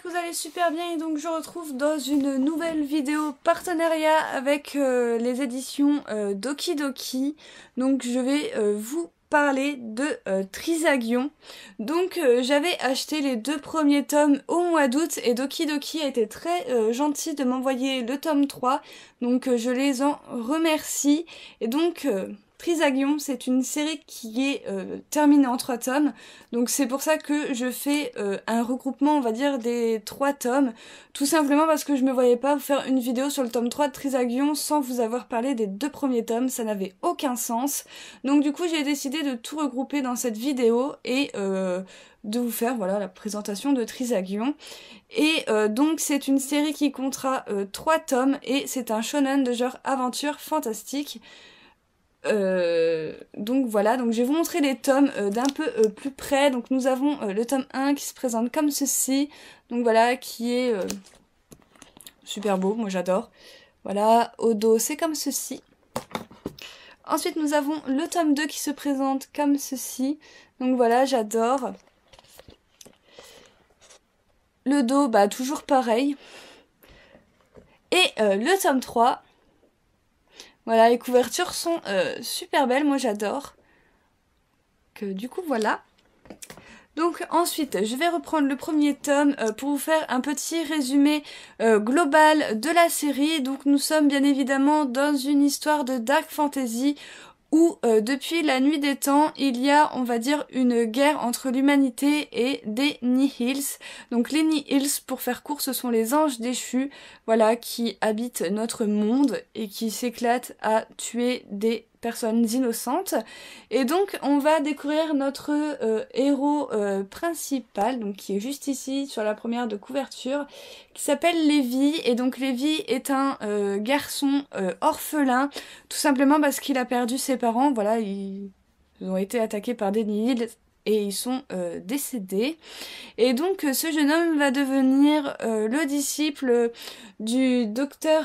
j'espère que vous allez super bien et donc je retrouve dans une nouvelle vidéo partenariat avec les éditions Doki Doki. Donc je vais vous parler de Trisagion. Donc j'avais acheté les 2 premiers tomes au mois d'août et Doki Doki a été très gentil de m'envoyer le tome 3. Donc je les en remercie. Et donc Trisagion, c'est une série qui est terminée en 3 tomes, donc c'est pour ça que je fais un regroupement, on va dire, des 3 tomes, tout simplement parce que je me voyais pas faire une vidéo sur le tome 3 de Trisagion sans vous avoir parlé des 2 premiers tomes, ça n'avait aucun sens, donc du coup j'ai décidé de tout regrouper dans cette vidéo et de vous faire voilà la présentation de Trisagion. Et donc c'est une série qui comptera 3 tomes et c'est un shonen de genre aventure fantastique. Donc voilà, donc je vais vous montrer les tomes d'un peu plus près. Donc nous avons le tome 1 qui se présente comme ceci, donc voilà, qui est super beau, moi j'adore. Voilà, au dos c'est comme ceci. Ensuite nous avons le tome 2 qui se présente comme ceci, donc voilà, j'adore. Le dos, bah toujours pareil. Et le tome 3, voilà, les couvertures sont super belles, moi j'adore. Du coup voilà. Donc ensuite je vais reprendre le premier tome pour vous faire un petit résumé global de la série. Donc nous sommes bien évidemment dans une histoire de dark fantasy où depuis la nuit des temps, il y a, on va dire, une guerre entre l'humanité et des Nihils. Donc les Nihils, pour faire court, ce sont les anges déchus, voilà, qui habitent notre monde et qui s'éclatent à tuer des personnes innocentes. Et donc on va découvrir notre héros principal, donc qui est juste ici sur la première de couverture, qui s'appelle Lévi. Et donc Lévi est un garçon orphelin, tout simplement parce qu'il a perdu ses parents. Voilà, ils ont été attaqués par des Nihils et ils sont décédés. Et donc ce jeune homme va devenir le disciple du docteur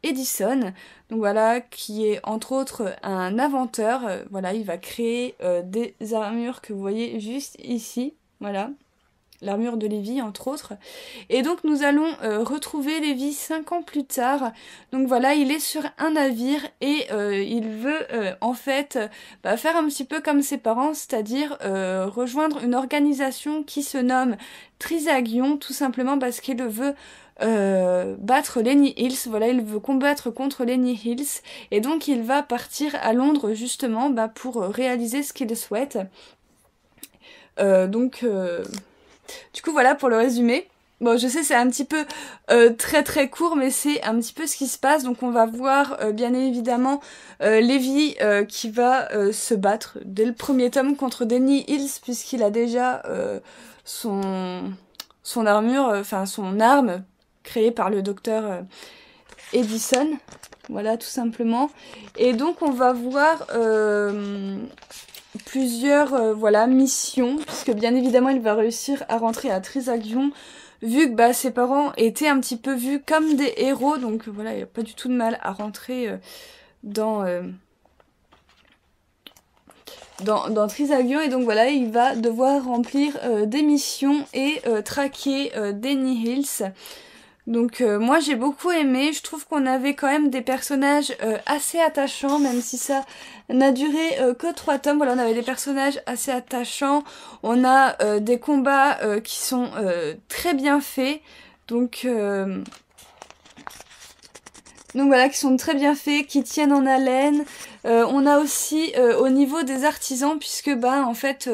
Edison, donc voilà, qui est entre autres un inventeur. Voilà, il va créer des armures que vous voyez juste ici, voilà, l'armure de Lévi entre autres. Et donc nous allons retrouver Lévi 5 ans plus tard. Donc voilà, il est sur un navire et il veut en fait faire un petit peu comme ses parents, c'est-à-dire rejoindre une organisation qui se nomme Trisagion, tout simplement parce qu'il veut battre les Nihils. Voilà, il veut combattre contre les Nihils et donc il va partir à Londres justement pour réaliser ce qu'il souhaite. Du coup voilà pour le résumé. Bon, je sais c'est un petit peu très court, mais c'est un petit peu ce qui se passe. Donc on va voir bien évidemment Lévi qui va se battre dès le premier tome contre des Nihils, puisqu'il a déjà son armure, enfin son arme créée par le docteur Edison. Voilà, tout simplement. Et donc on va voir plusieurs voilà, missions, puisque bien évidemment il va réussir à rentrer à Trisagion, vu que ses parents étaient un petit peu vus comme des héros, donc voilà, il n'y a pas du tout de mal à rentrer dans Trisagion. Et donc voilà, il va devoir remplir des missions et traquer des Nihils. Donc moi j'ai beaucoup aimé, je trouve qu'on avait quand même des personnages assez attachants, même si ça n'a duré que 3 tomes. Voilà, on avait des personnages assez attachants, on a des combats qui sont très bien faits, donc voilà, qui sont très bien faits, qui tiennent en haleine. On a aussi au niveau des artisans, puisque en fait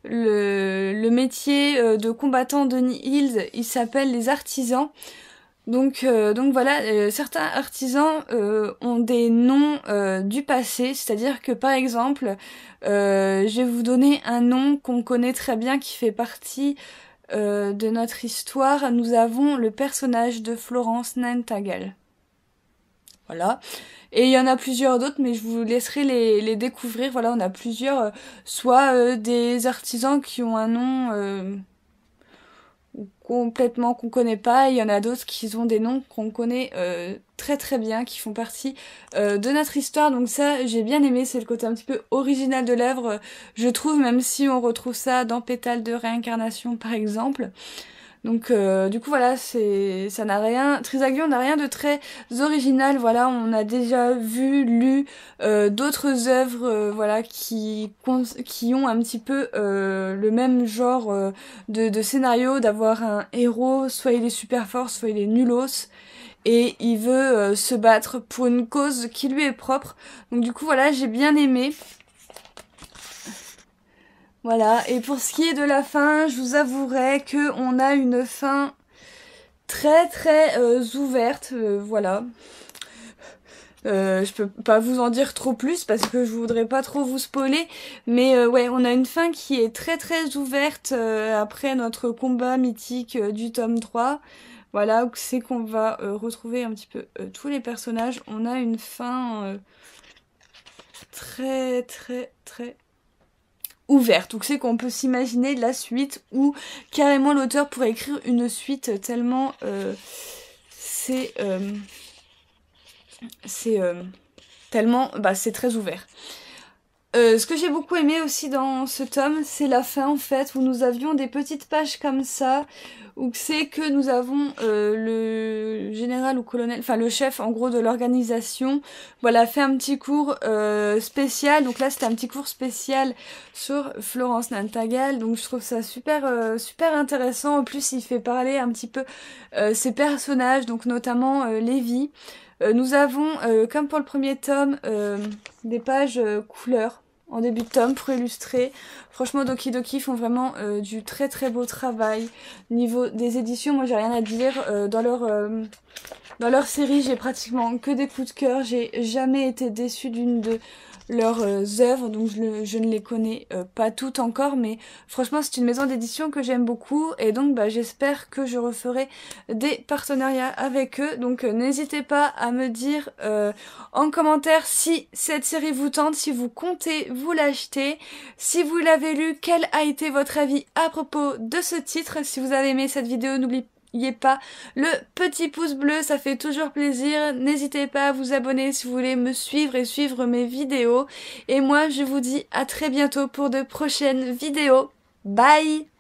le métier de combattant de Nihils, il s'appelle les artisans. Donc voilà, certains artisans ont des noms du passé, c'est-à-dire que par exemple, je vais vous donner un nom qu'on connaît très bien qui fait partie de notre histoire. Nous avons le personnage de Florence Nightingale. Voilà. Et il y en a plusieurs d'autres, mais je vous laisserai les découvrir. Voilà, on a plusieurs, soit des artisans qui ont un nom complètement qu'on connaît pas, il y en a d'autres qui ont des noms qu'on connaît très bien, qui font partie de notre histoire. Donc ça j'ai bien aimé, c'est le côté un petit peu original de l'œuvre, je trouve, même si on retrouve ça dans Pétales de réincarnation par exemple. Donc du coup voilà, ça n'a rien, Trisagion n'a rien de très original. Voilà, on a déjà vu, lu d'autres œuvres, voilà, qui ont un petit peu le même genre de scénario, d'avoir un héros, soit il est super fort, soit il est nulos, et il veut se battre pour une cause qui lui est propre. Donc du coup voilà, j'ai bien aimé. Voilà, et pour ce qui est de la fin, je vous avouerai que on a une fin très ouverte, voilà. Je peux pas vous en dire trop plus parce que je voudrais pas trop vous spoiler, mais ouais, on a une fin qui est très ouverte après notre combat mythique du tome 3. Voilà, où c'est qu'on va retrouver un petit peu tous les personnages. On a une fin très ouverte, donc c'est qu'on peut s'imaginer la suite, ou carrément l'auteur pourrait écrire une suite tellement c'est tellement c'est très ouvert. Ce que j'ai beaucoup aimé aussi dans ce tome, c'est la fin en fait, où nous avions des petites pages comme ça, où c'est que nous avons le général ou colonel, enfin le chef en gros de l'organisation, voilà, fait un petit cours spécial. Donc là c'était un petit cours spécial sur Florence Nightingale, donc je trouve ça super intéressant. En plus il fait parler un petit peu ses personnages, donc notamment Lévi. Nous avons, comme pour le premier tome, des pages couleurs en début de tome pour illustrer. Franchement, Doki Doki font vraiment du très beau travail. Niveau des éditions, moi j'ai rien à dire. Dans leur série, j'ai pratiquement que des coups de cœur. J'ai jamais été déçue d'une de leurs œuvres, donc je ne les connais pas toutes encore, mais franchement c'est une maison d'édition que j'aime beaucoup, et donc j'espère que je referai des partenariats avec eux. Donc n'hésitez pas à me dire en commentaire si cette série vous tente, si vous comptez vous l'acheter, si vous l'avez lu, quel a été votre avis à propos de ce titre. Si vous avez aimé cette vidéo, n'oubliez pas le petit pouce bleu, ça fait toujours plaisir. N'hésitez pas à vous abonner si vous voulez me suivre et suivre mes vidéos. Et moi, je vous dis à très bientôt pour de prochaines vidéos. Bye!